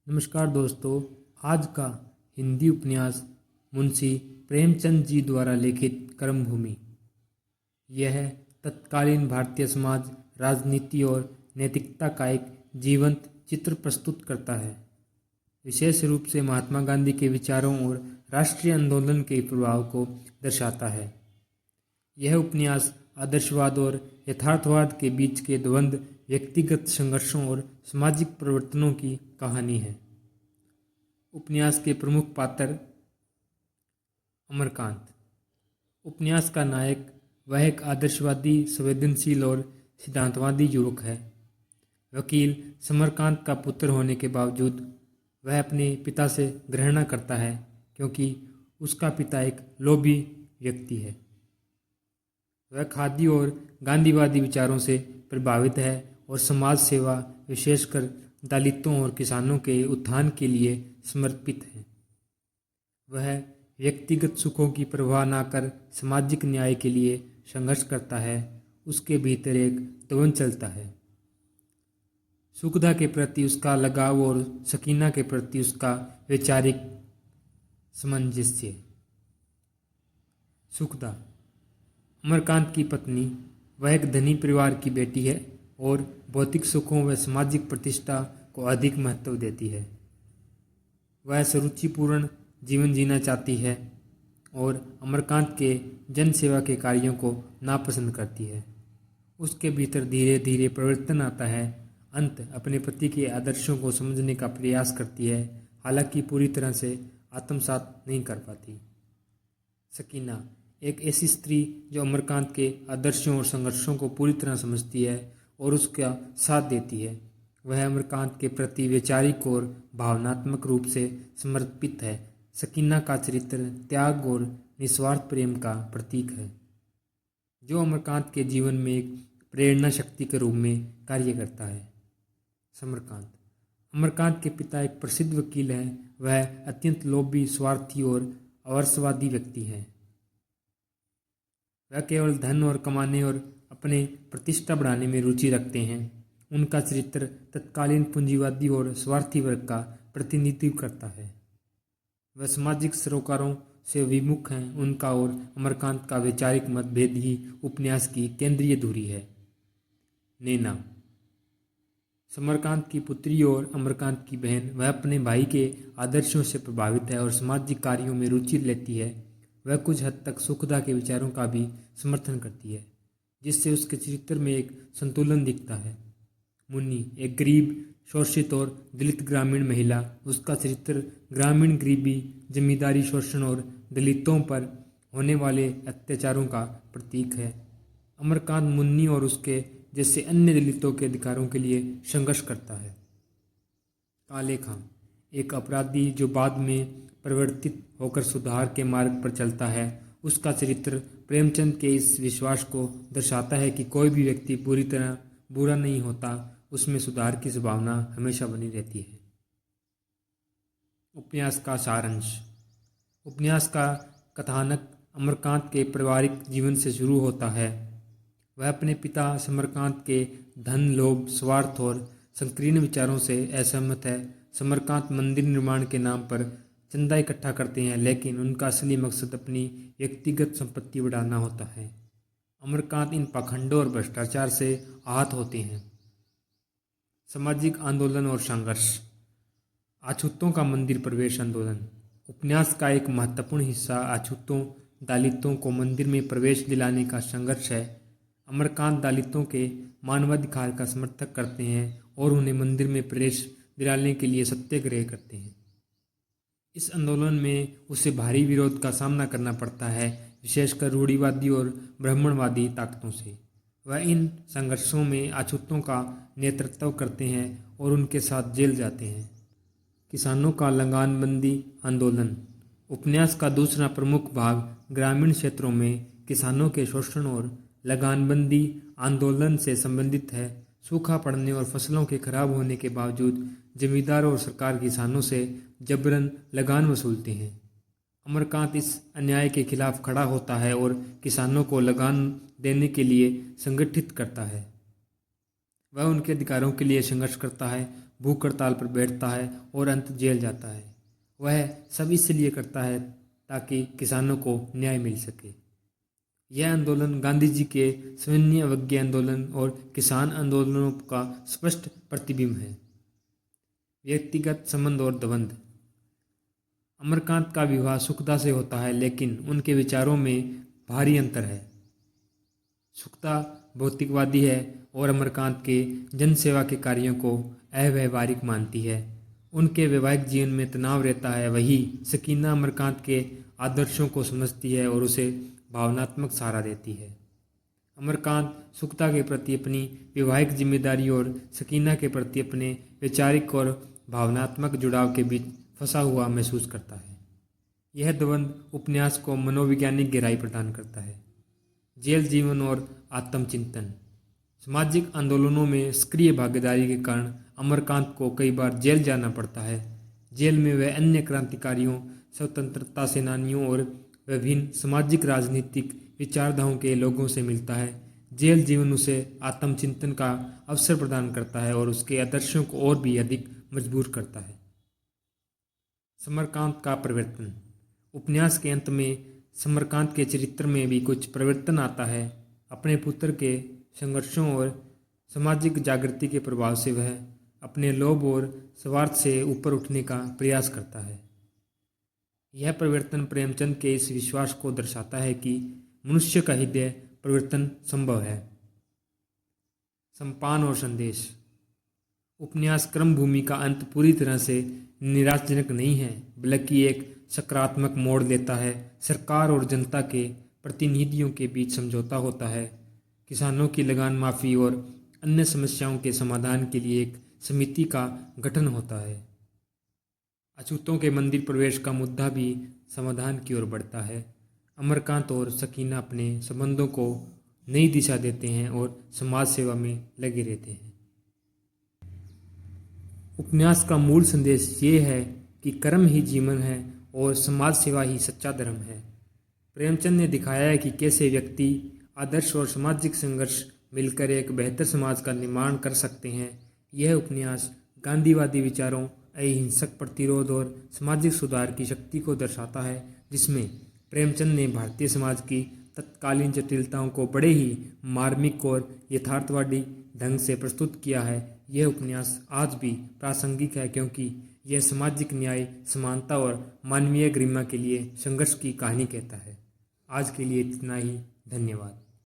नमस्कार दोस्तों। आज का हिंदी उपन्यास मुंशी प्रेमचंद जी द्वारा लिखित कर्मभूमि। यह तत्कालीन भारतीय समाज, राजनीति और नैतिकता का एक जीवंत चित्र प्रस्तुत करता है। विशेष रूप से महात्मा गांधी के विचारों और राष्ट्रीय आंदोलन के प्रभाव को दर्शाता है। यह उपन्यास आदर्शवाद और यथार्थवाद के बीच के द्वंद्व, व्यक्तिगत संघर्षों और सामाजिक परिवर्तनों की कहानी है। उपन्यास के प्रमुख पात्र अमरकांत। उपन्यास का नायक वह एक आदर्शवादी, संवेदनशील और सिद्धांतवादी युवक है। वकील समरकांत का पुत्र होने के बावजूद वह अपने पिता से घृणा करता है, क्योंकि उसका पिता एक लोभी व्यक्ति है। वह खादी और गांधीवादी विचारों से प्रभावित है और समाज सेवा, विशेषकर दलितों और किसानों के उत्थान के लिए समर्पित है। वह व्यक्तिगत सुखों की परवाह न कर सामाजिक न्याय के लिए संघर्ष करता है। उसके भीतर एक द्वंद्व चलता है, सुखदा के प्रति उसका लगाव और सकीना के प्रति उसका वैचारिक सामंजस्य। सुखदा अमरकांत की पत्नी। वह एक धनी परिवार की बेटी है और भौतिक सुखों व सामाजिक प्रतिष्ठा को अधिक महत्व देती है। वह सुरुचिपूर्ण जीवन जीना चाहती है और अमरकांत के जन सेवा के कार्यों को नापसंद करती है। उसके भीतर धीरे धीरे परिवर्तन आता है। अंत अपने पति के आदर्शों को समझने का प्रयास करती है, हालांकि पूरी तरह से आत्मसात नहीं कर पाती। सकीना एक ऐसी स्त्री जो अमरकांत के आदर्शों और संघर्षों को पूरी तरह समझती है और उसका साथ देती है। वह अमरकांत के प्रति वैचारिक और भावनात्मक रूप से समर्पित है। सकीना का चरित्र त्याग और निस्वार्थ प्रेम का प्रतीक है, जो अमरकांत के जीवन में एक प्रेरणा शक्ति के रूप में कार्य करता है। समरकांत अमरकांत के पिता एक प्रसिद्ध वकील हैं। वह अत्यंत लोभी, स्वार्थी और अवसरवादी व्यक्ति हैं। वह केवल धन और कमाने और अपने प्रतिष्ठा बढ़ाने में रुचि रखते हैं। उनका चरित्र तत्कालीन पूंजीवादी और स्वार्थी वर्ग का प्रतिनिधित्व करता है। वह सामाजिक सरोकारों से विमुख हैं। उनका और अमरकांत का वैचारिक मतभेद ही उपन्यास की केंद्रीय धुरी है। नैना समरकांत की पुत्री और अमरकांत की बहन। वह अपने भाई के आदर्शों से प्रभावित है और सामाजिक कार्यों में रुचि लेती है। वह कुछ हद तक सुखदा के विचारों का भी समर्थन करती है, जिससे उसके चरित्र में एक संतुलन दिखता है। मुन्नी एक गरीब, शोषित और दलित ग्रामीण महिला। उसका चरित्र ग्रामीण गरीबी, जमींदारी शोषण और दलितों पर होने वाले अत्याचारों का प्रतीक है। अमरकांत मुन्नी और उसके जैसे अन्य दलितों के अधिकारों के लिए संघर्ष करता है। काले खां एक अपराधी जो बाद में परिवर्तित होकर सुधार के मार्ग पर चलता है। उसका चरित्र प्रेमचंद के इस विश्वास को दर्शाता है कि कोई भी व्यक्ति पूरी तरह बुरा नहीं होता, उसमें सुधार की संभावना हमेशा बनी रहती है। उपन्यास का सारांश। उपन्यास का कथानक अमरकांत के पारिवारिक जीवन से शुरू होता है। वह अपने पिता समरकांत के धन, लोभ, स्वार्थ और संकीर्ण विचारों से असहमत है। समरकांत मंदिर निर्माण के नाम पर चंदा इकट्ठा करते हैं, लेकिन उनका असली मकसद अपनी व्यक्तिगत संपत्ति बढ़ाना होता है। अमरकांत इन पाखंडों और भ्रष्टाचार से आहत होते हैं। सामाजिक आंदोलन और संघर्ष। अछूतों का मंदिर प्रवेश आंदोलन। उपन्यास का एक महत्वपूर्ण हिस्सा अछूतों, दलितों को मंदिर में प्रवेश दिलाने का संघर्ष है। अमरकांत दलितों के मानवाधिकार का समर्थन करते हैं और उन्हें मंदिर में प्रवेश दिलाने के लिए सत्याग्रह करते हैं। इस आंदोलन में उसे भारी विरोध का सामना करना पड़ता है, विशेषकर रूढ़िवादी और ब्राह्मणवादी ताकतों से। वह इन संघर्षों में अछूतों का नेतृत्व करते हैं और उनके साथ जेल जाते हैं। किसानों का लगानबंदी आंदोलन। उपन्यास का दूसरा प्रमुख भाग ग्रामीण क्षेत्रों में किसानों के शोषण और लगानबंदी आंदोलन से संबंधित है। सूखा पड़ने और फसलों के खराब होने के बावजूद जमींदार और सरकार किसानों से जबरन लगान वसूलते हैं। अमरकांत इस अन्याय के खिलाफ खड़ा होता है और किसानों को लगान देने के लिए संगठित करता है। वह उनके अधिकारों के लिए संघर्ष करता है भूख हड़ताल पर बैठता है और अंत जेल जाता है। वह सब इसलिए करता है ताकि किसानों को न्याय मिल सके। यह आंदोलन गांधी जी के सविनय अवज्ञा आंदोलन और किसान आंदोलनों का स्पष्ट प्रतिबिंब है। व्यक्तिगत संबंध और द्वंद्व। अमरकांत का विवाह सुखदा से होता है, लेकिन उनके विचारों में भारी अंतर है। सुखदा भौतिकवादी है और अमरकांत के जनसेवा के कार्यों को अव्यावहारिक मानती है। उनके वैवाहिक जीवन में तनाव रहता है, वही सकीना अमरकांत के आदर्शों को समझती है और उसे भावनात्मक सहारा देती है। अमरकांत सुखदा के प्रति अपनी वैवाहिक जिम्मेदारी और सकीना के प्रति अपने वैचारिक और भावनात्मक जुड़ाव के बीच फंसा हुआ महसूस करता है। यह द्वंद्व उपन्यास को मनोवैज्ञानिक गहराई प्रदान करता है। जेल जीवन और आत्मचिंतन। सामाजिक आंदोलनों में सक्रिय भागीदारी के कारण अमरकांत को कई बार जेल जाना पड़ता है। जेल में वह अन्य क्रांतिकारियों, स्वतंत्रता सेनानियों और विभिन्न सामाजिक राजनीतिक विचारधाराओं के लोगों से मिलता है। जेल जीवन उसे आत्मचिंतन का अवसर प्रदान करता है और उसके आदर्शों को और भी अधिक मजबूर करता है। समरकांत का परिवर्तन। उपन्यास के अंत में समरकांत के चरित्र में भी कुछ परिवर्तन आता है। अपने पुत्र के संघर्षों और सामाजिक जागृति के प्रभाव से वह अपने लोभ और स्वार्थ से ऊपर उठने का प्रयास करता है। यह परिवर्तन प्रेमचंद के इस विश्वास को दर्शाता है कि मनुष्य का हृदय परिवर्तन संभव है। सम्पान और संदेश। उपन्यास क्रमभूमि का अंत पूरी तरह से निराशाजनक नहीं है, बल्कि एक सकारात्मक मोड़ लेता है। सरकार और जनता के प्रतिनिधियों के बीच समझौता होता है। किसानों की लगान माफ़ी और अन्य समस्याओं के समाधान के लिए एक समिति का गठन होता है। अछूतों के मंदिर प्रवेश का मुद्दा भी समाधान की ओर बढ़ता है। अमरकांत और सकीना अपने संबंधों को नई दिशा देते हैं और समाज सेवा में लगे रहते हैं। उपन्यास का मूल संदेश ये है कि कर्म ही जीवन है और समाज सेवा ही सच्चा धर्म है। प्रेमचंद ने दिखाया है कि कैसे व्यक्ति, आदर्श और सामाजिक संघर्ष मिलकर एक बेहतर समाज का निर्माण कर सकते हैं। यह उपन्यास गांधीवादी विचारों, अहिंसक प्रतिरोध और सामाजिक सुधार की शक्ति को दर्शाता है, जिसमें प्रेमचंद ने भारतीय समाज की तत्कालीन जटिलताओं को बड़े ही मार्मिक और यथार्थवादी ढंग से प्रस्तुत किया है। यह उपन्यास आज भी प्रासंगिक है क्योंकि यह सामाजिक न्याय, समानता और मानवीय गरिमा के लिए संघर्ष की कहानी कहता है। आज के लिए इतना ही। धन्यवाद।